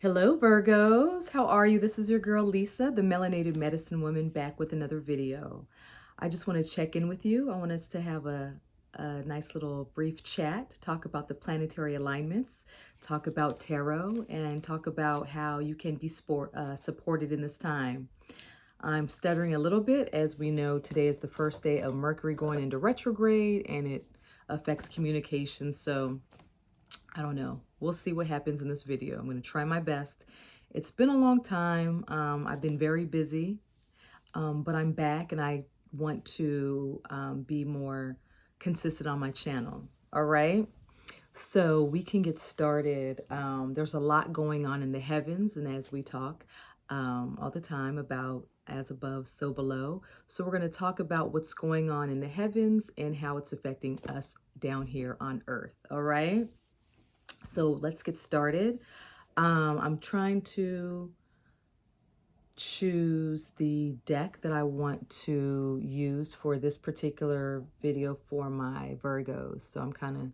Hello, Virgos. How are you? This is your girl, Lisa, the Melanated Medicine Woman, back with another video. I just want to check in with you. I want us to have a nice little brief chat, talk about the planetary alignments, talk about tarot, and talk about how you can be supported in this time. I'm stuttering a little bit. As we know, today is the first day of Mercury going into retrograde, and it affects communication. So I don't know. We'll see what happens in this video. I'm going to try my best. It's been a long time. I've been very busy, but I'm back and I want to be more consistent on my channel. All right. So we can get started. There's a lot going on in the heavens, and as we talk all the time about as above, so below. So we're going to talk about what's going on in the heavens and how it's affecting us down here on Earth. All right. So let's get started. I'm trying to choose the deck that I want to use for this particular video for my Virgos. So I'm kind of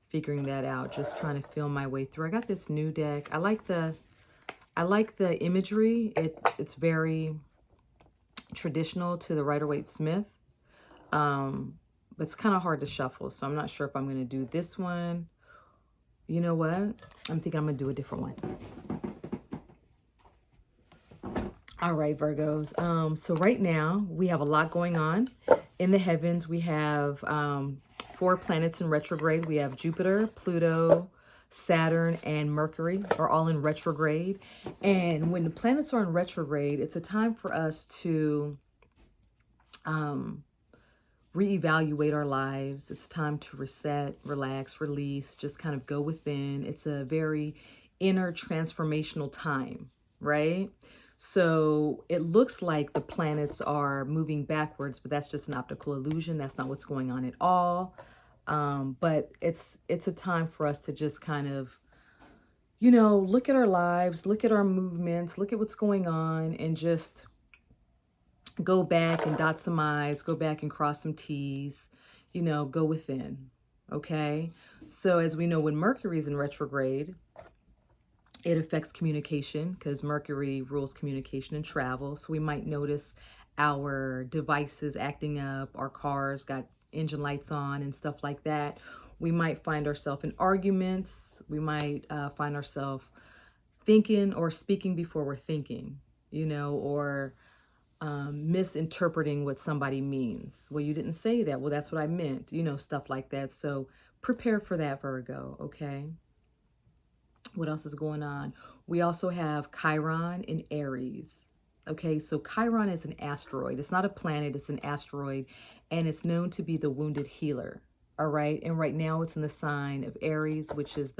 figuring that out, just trying to feel my way through. I got this new deck. I like the imagery. It's very traditional to the Rider-Waite-Smith. But it's kind of hard to shuffle. So I'm not sure if I'm going to do this one. You know what? I'm thinking I'm going to do a different one. All right, Virgos. So right now we have a lot going on in the heavens. We have 4 planets in retrograde. We have Jupiter, Pluto, Saturn, and Mercury are all in retrograde. And when the planets are in retrograde, it's a time for us to reevaluate our lives. It's time to reset, relax, release, just kind of go within. It's a very inner transformational time, right? So it looks like the planets are moving backwards, but that's just an optical illusion. That's not what's going on at all. But it's a time for us to just kind of, look at our lives, look at our movements, look at what's going on, and just go back and dot some I's, go back and cross some T's, go within. Okay. So as we know, when Mercury's in retrograde, it affects communication because Mercury rules communication and travel. So we might notice our devices acting up, our cars got engine lights on and stuff like that. We might find ourselves in arguments. We might find ourselves thinking or speaking before we're thinking, or misinterpreting what somebody means. Well, you didn't say that. Well, that's what I meant, stuff like that. So prepare for that, Virgo, okay? What else is going on? We also have Chiron in Aries. Okay, so Chiron is an asteroid. It's not a planet, it's an asteroid, and it's known to be the wounded healer. All right, and right now it's in the sign of Aries, which is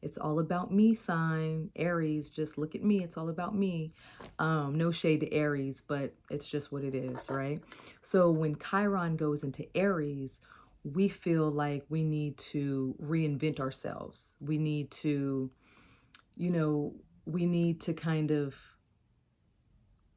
it's all about me sign. Aries, just look at me, it's all about me. No shade to Aries, but it's just what it is, right? So when Chiron goes into Aries, we feel like we need to reinvent ourselves. We need to, we need to kind of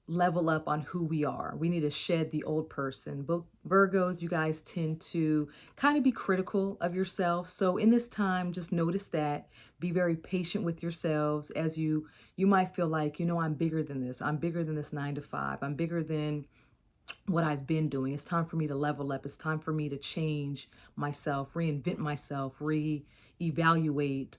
level up on who we are. We need to shed the old person. But Virgos, you guys tend to kind of be critical of yourself. So in this time, just notice that. Be very patient with yourselves as you might feel like, I'm bigger than this. I'm bigger than this 9 to 5. I'm bigger than what I've been doing. It's time for me to level up. It's time for me to change myself, reinvent myself, re-evaluate,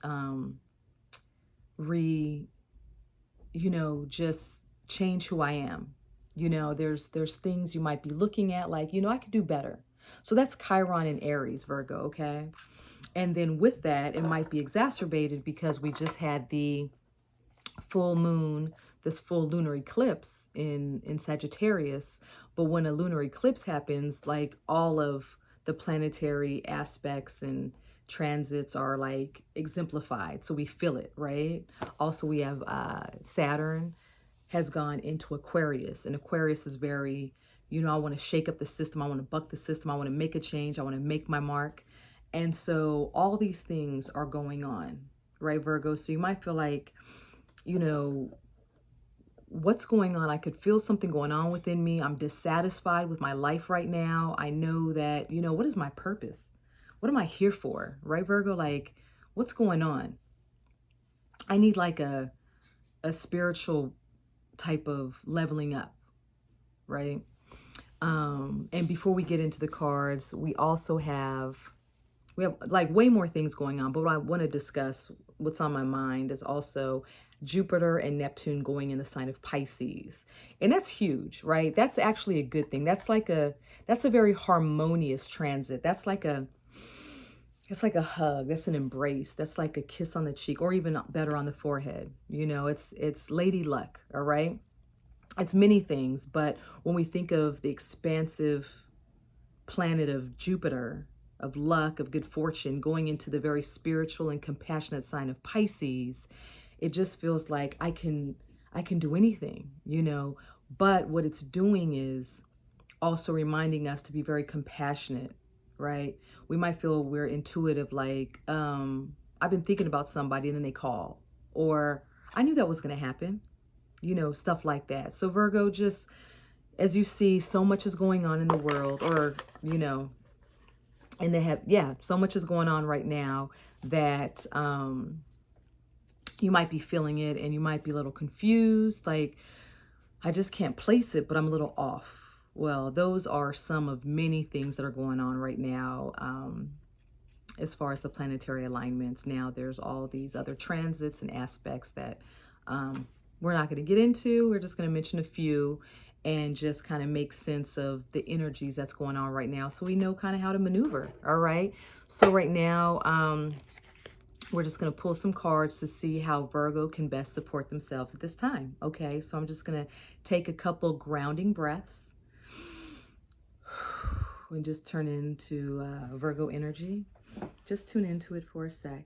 just change who I am. There's things you might be looking at like, I could do better. So that's Chiron in Aries, Virgo, okay? And then with that, it might be exacerbated because we just had the full moon, this full lunar eclipse in Sagittarius. But when a lunar eclipse happens, like all of the planetary aspects and transits are like exemplified. So we feel it, right? Also, we have Saturn has gone into Aquarius, and Aquarius is very, I want to shake up the system. I want to buck the system. I want to make a change. I want to make my mark. And so all these things are going on, right, Virgo? So you might feel like, what's going on? I could feel something going on within me. I'm dissatisfied with my life right now. I know that, what is my purpose? What am I here for? Right, Virgo? Like, what's going on? I need like a a spiritual type of leveling up, right? And before we get into the cards, we have like way more things going on, but what I want to discuss, what's on my mind, is also Jupiter and Neptune going in the sign of Pisces. And that's huge, right? That's actually a good thing. That's a very harmonious transit. It's like a hug, that's an embrace, that's like a kiss on the cheek, or even better on the forehead. It's lady luck, all right? It's many things, but when we think of the expansive planet of Jupiter, of luck, of good fortune, going into the very spiritual and compassionate sign of Pisces, it just feels like I can do anything, But what it's doing is also reminding us to be very compassionate, right? We might feel we're intuitive, like, I've been thinking about somebody and then they call, or I knew that was going to happen, stuff like that. So Virgo, just as you see, so much is going on in the world, or, and so much is going on right now that you might be feeling it and you might be a little confused, like, I just can't place it, but I'm a little off. Well, those are some of many things that are going on right now, as far as the planetary alignments. Now, there's all these other transits and aspects that we're not going to get into. We're just going to mention a few and just kind of make sense of the energies that's going on right now, so we know kind of how to maneuver. All right. So right now, we're just going to pull some cards to see how Virgo can best support themselves at this time. Okay, so I'm just going to take a couple grounding breaths and just turn into Virgo energy. Just tune into it for a sec.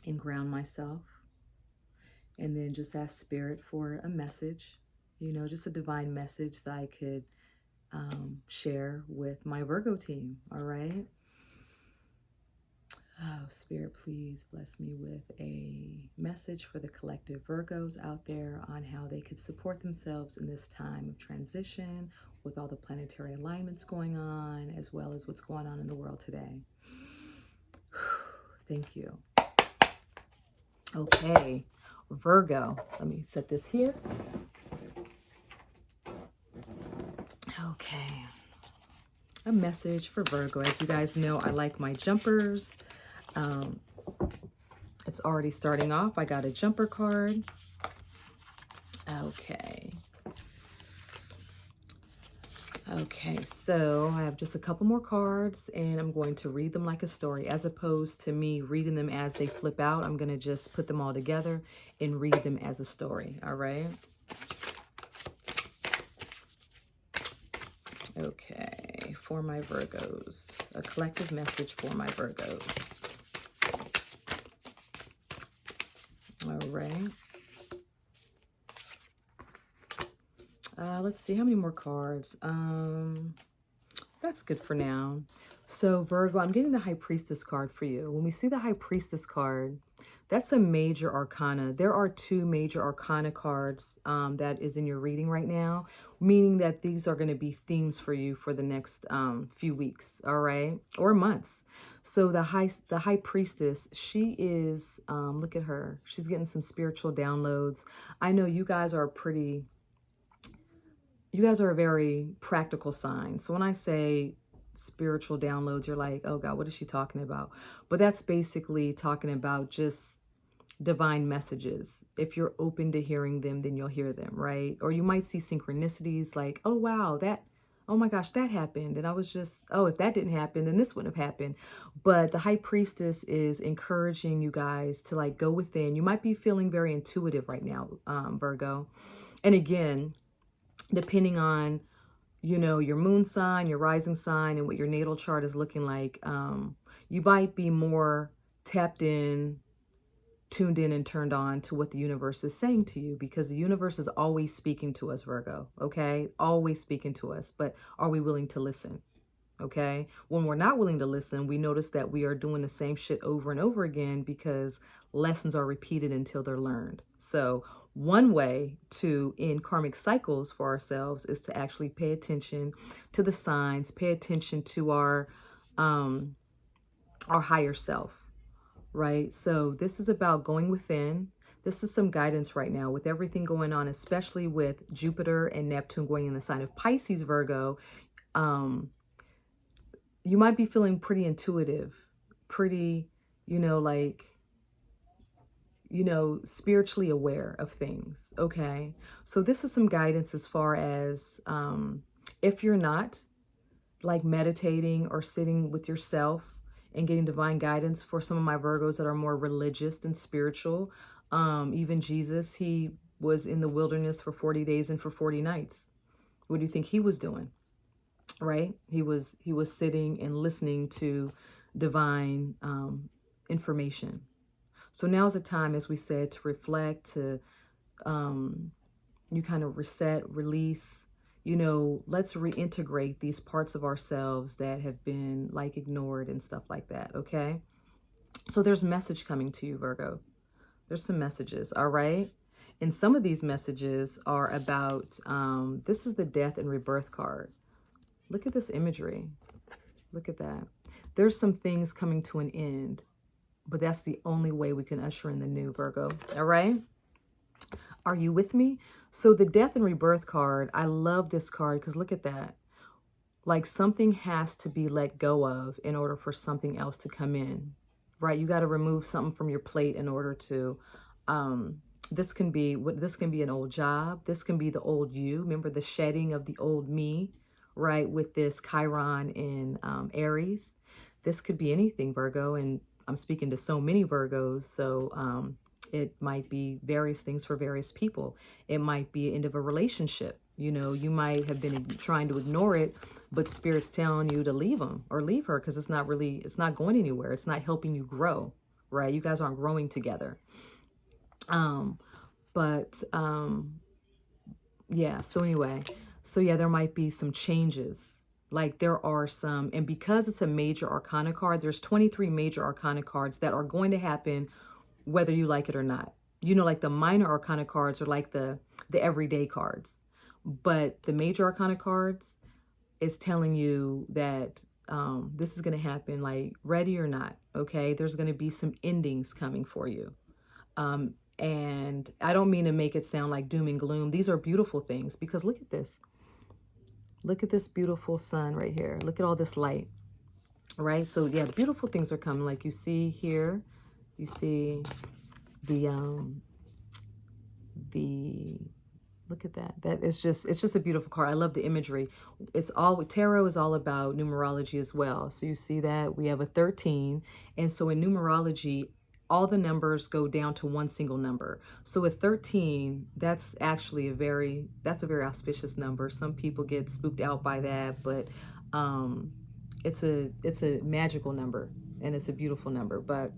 And ground myself. And then just ask Spirit for a message, just a divine message that I could share with my Virgo team. All right. Oh, Spirit, please bless me with a message for the collective Virgos out there on how they could support themselves in this time of transition with all the planetary alignments going on, as well as what's going on in the world today. Thank you. Okay, Virgo, let me set this here. Okay, a message for Virgo. As you guys know, I like my jumpers. It's already starting off. I got a jumper card. Okay, so I have just a couple more cards and I'm going to read them like a story, as opposed to me reading them as they flip out. I'm going to just put them all together and read them as a story. All right. Okay, for my Virgos, a collective message for my Virgos. All right. Let's see, how many more cards? That's good for now. So Virgo, I'm getting the High Priestess card for you. When we see the High Priestess card, that's a major arcana. There are two major arcana cards that is in your reading right now, meaning that these are going to be themes for you for the next few weeks, all right, or months. So the High Priestess, she is, look at her. She's getting some spiritual downloads. I know you guys are a very practical sign. So when I say spiritual downloads, you're like, oh God, what is she talking about? But that's basically talking about just divine messages. If you're open to hearing them, then you'll hear them, right? Or you might see synchronicities like, oh wow, oh my gosh, that happened. And I was just, oh, if that didn't happen, then this wouldn't have happened. But the High Priestess is encouraging you guys to like go within. You might be feeling very intuitive right now, Virgo. And again, depending on, your moon sign, your rising sign, and what your natal chart is looking like, you might be more tapped in, tuned in, and turned on to what the universe is saying to you, because the universe is always speaking to us, Virgo, okay? Always speaking to us, but are we willing to listen? Okay. When we're not willing to listen, we notice that we are doing the same shit over and over again because lessons are repeated until they're learned. So one way to end karmic cycles for ourselves is to actually pay attention to the signs, pay attention to our higher self, right? So this is about going within. This is some guidance right now with everything going on, especially with Jupiter and Neptune going in the sign of Pisces, Virgo. Um, you might be feeling pretty intuitive, pretty, like, spiritually aware of things. Okay. So this is some guidance as far as if you're not like meditating or sitting with yourself and getting divine guidance. For some of my Virgos that are more religious and spiritual, even Jesus, he was in the wilderness for 40 days and for 40 nights. What do you think he was doing? Right? He was sitting and listening to divine information. So now is the time, as we said, to reflect, to you kind of reset, release, let's reintegrate these parts of ourselves that have been like ignored and stuff like that. Okay. So there's a message coming to you, Virgo. There's some messages. All right. And some of these messages are about, this is the death and rebirth card. Look at this imagery. Look at that. There's some things coming to an end, but that's the only way we can usher in the new, Virgo. All right. Are you with me? So the death and rebirth card, I love this card because look at that. Like something has to be let go of in order for something else to come in, right? You got to remove something from your plate in order to, this can be an old job. This can be the old you. Remember the shedding of the old me, right? With this Chiron in Aries. This could be anything, Virgo. And I'm speaking to so many Virgos. So, it might be various things for various people. It might be the end of a relationship. You might have been trying to ignore it, but Spirit's telling you to leave him or leave her because it's not going anywhere. It's not helping you grow, right? You guys aren't growing together. But yeah, so anyway, there might be some changes. Like there are some, and because it's a major arcana card, there's 23 major arcana cards that are going to happen whether you like it or not. Like the minor arcana cards are like the everyday cards, but the major arcana cards is telling you that this is going to happen, like ready or not. Okay, there's going to be some endings coming for you. And I don't mean to make it sound like doom and gloom. These are beautiful things because look at this. Look at this beautiful sun right here. Look at all this light, right? So yeah, beautiful things are coming. Like you see here, you see the look at that. It's just a beautiful card. I love the imagery. Tarot is all about numerology as well. So you see that we have a 13. And so in numerology, all the numbers go down to one single number. So with 13, that's actually a very auspicious number. Some people get spooked out by that, but it's a magical number and it's a beautiful number. But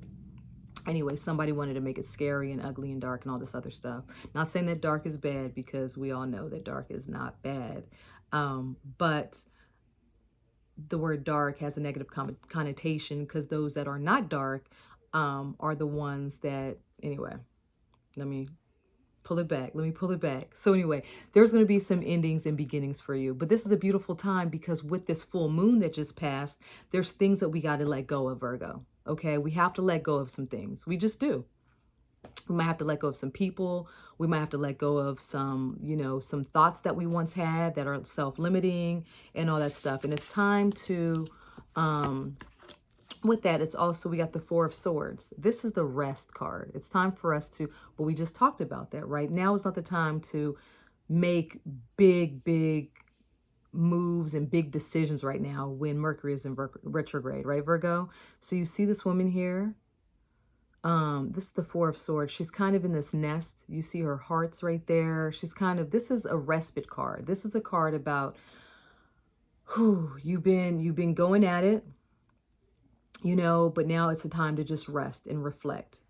anyway, somebody wanted to make it scary and ugly and dark and all this other stuff. Not saying that dark is bad because we all know that dark is not bad. But the word dark has a negative connotation because those that are not dark are the ones that, anyway, let me pull it back. So anyway, there's going to be some endings and beginnings for you. But this is a beautiful time because with this full moon that just passed, there's things that we got to let go of, Virgo. Okay, we have to let go of some things. We just do. We might have to let go of some people. We might have to let go of some, some thoughts that we once had that are self-limiting and all that stuff. And it's time to, with that, it's also, we got the Four of Swords. This is the rest card. It's time for us to, but we just talked about that, right? Now is not the time to make big moves and big decisions right now when Mercury is in retrograde, right, Virgo? So you see this woman here. This is the Four of Swords. She's kind of in this nest. You see her hearts right there. She's kind of, this is a respite card. This is a card about who you've been going at it, but now it's a time to just rest and reflect.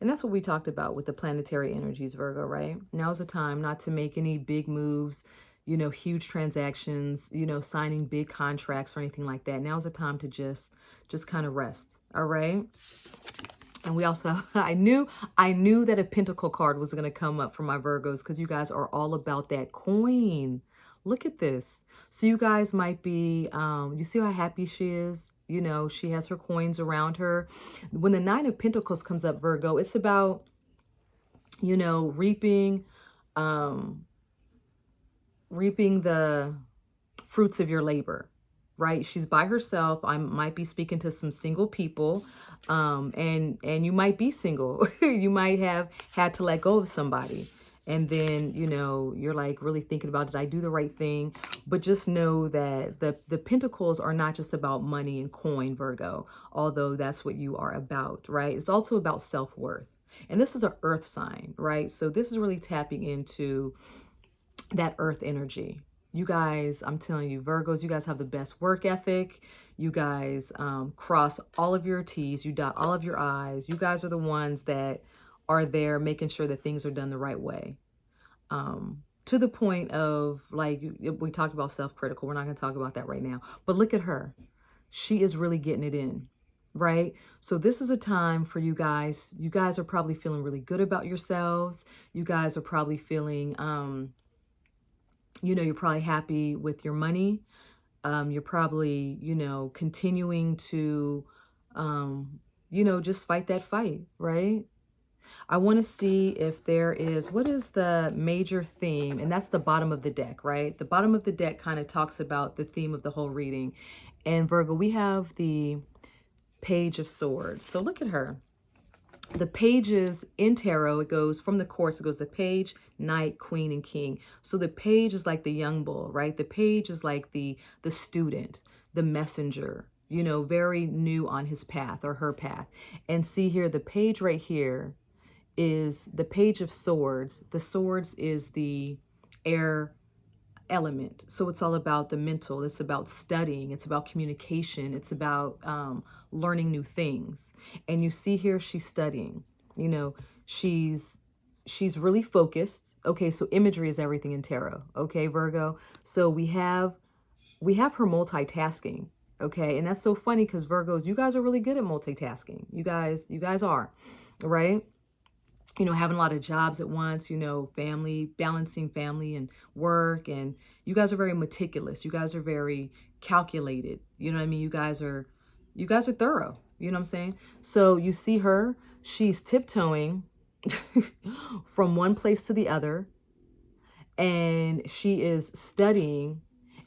And that's what we talked about with the planetary energies, Virgo, right? Now's the time not to make any big moves, huge transactions, signing big contracts or anything like that. Now's the time to just kind of rest. All right. And we also have, I knew that a pentacle card was going to come up for my Virgos because you guys are all about that coin. Look at this. So you guys might be, you see how happy she is? You know, she has her coins around her. When the Nine of Pentacles comes up, Virgo, it's about, you know, reaping the fruits of your labor, right? She's by herself. I might be speaking to some single people, and you might be single. You might have had to let go of somebody, and then, you know, you're like really thinking about, did I do the right thing? But just know that the pentacles are not just about money and coin, Virgo, although that's what you are about, right? It's also about self-worth. And this is an earth sign, right? So this is really tapping into that earth energy. You guys, I'm telling you, Virgos, you guys have the best work ethic. You guys cross all of your T's, you dot all of your I's. You guys are the ones that are there making sure that things are done the right way. To the point of, like, we talked about self-critical. We're not going to talk about that right now. But look at her. She is really getting it in, right? So this is a time for you guys. You guys are probably feeling really good about yourselves. You guys are probably feeling, you know, you're probably happy with your money. You're probably, you know, continuing to, you know, just fight that fight, right? I want to see if there is, what is the major theme? And that's the bottom of the deck, right? The bottom of the deck kind of talks about the theme of the whole reading. And Virgo, we have the Page of Swords. So look at her. The pages in tarot, it goes from the courts, it goes the page, knight, queen, and king. So the page is like the young bull, right? The page is like the student, the messenger, you know, very new on his path or her path. And see here, the page right here is the Page of Swords. The swords is the air element. So it's all about the mental. It's about studying. It's about communication. It's about learning new things. And you see here, she's studying. You know, she's really focused. Okay, so imagery is everything in tarot. Okay, Virgo. So we have her multitasking. Okay, and that's so funny because Virgos, you guys are really good at multitasking. You guys are, right? You know, having a lot of jobs at once, you know, balancing family and work. And you guys are very meticulous. You guys are very calculated. You know what I mean? You guys are thorough. You know what I'm saying? So you see her, she's tiptoeing from one place to the other. And she is studying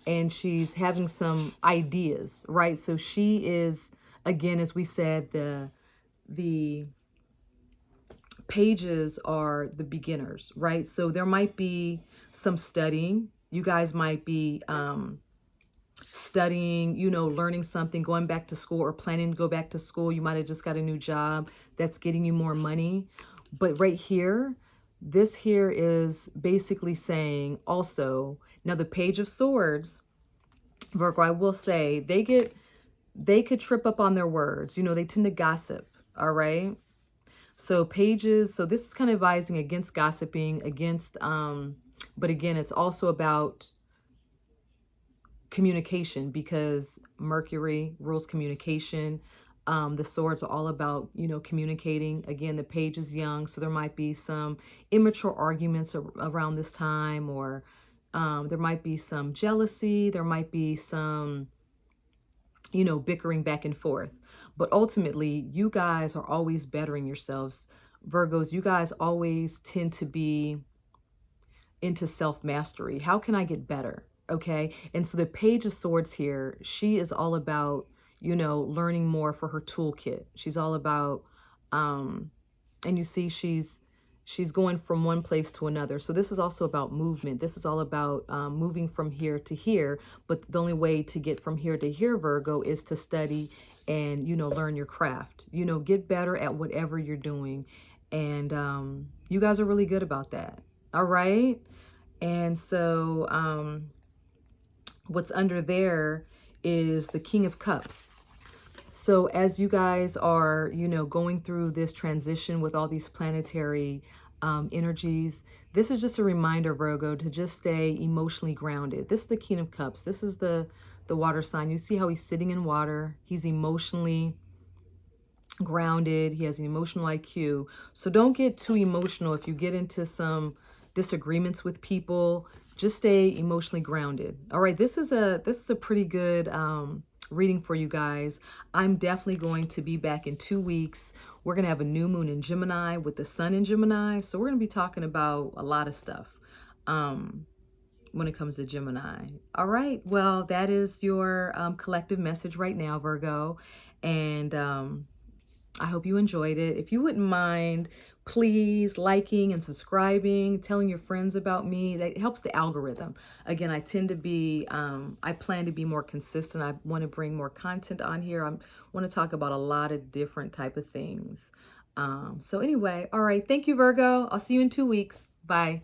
and she's having some ideas, right? So she is, again, as we said, the pages are the beginners, right? So there might be some studying. You guys might be studying, you know, learning something, going back to school or planning to go back to school. You might have just got a new job that's getting you more money. But right here, this here is basically saying also, now the Page of Swords, Virgo, I will say, they could trip up on their words. You know, they tend to gossip, all right? So pages, so this is kind of advising against gossiping, against, but again, it's also about communication because Mercury rules communication. The swords are all about, you know, communicating. Again, the page is young, so there might be some immature arguments around this time, or there might be some jealousy. There might be some, you know, bickering back and forth. But ultimately, you guys are always bettering yourselves. Virgos, you guys always tend to be into self-mastery. How can I get better? Okay. And so the Page of Swords here, she is all about, you know, learning more for her toolkit. She's all about, and you see she's going from one place to another. So this is also about movement. This is all about moving from here to here. But the only way to get from here to here, Virgo, is to study and, you know, learn your craft. You know, get better at whatever you're doing. And you guys are really good about that. All right. And so what's under there is the King of Cups. So as you guys are, you know, going through this transition with all these planetary energies, this is just a reminder, Virgo, to just stay emotionally grounded. This is the King of Cups. This is the water sign. You see how he's sitting in water. He's emotionally grounded. He has an emotional IQ. So don't get too emotional. If you get into some disagreements with people, just stay emotionally grounded. All right, this is a pretty good reading for you guys. I'm definitely going to be back in 2 weeks. We're going to have a new moon in Gemini with the sun in Gemini. So we're going to be talking about a lot of stuff when it comes to Gemini. All right. Well, that is your collective message right now, Virgo. And I hope you enjoyed it. If you wouldn't mind, please liking and subscribing, telling your friends about me. That helps the algorithm. Again, I tend to be, I plan to be more consistent. I want to bring more content on here. I want to talk about a lot of different type of things. So anyway, all right. Thank you, Virgo. I'll see you in 2 weeks. Bye.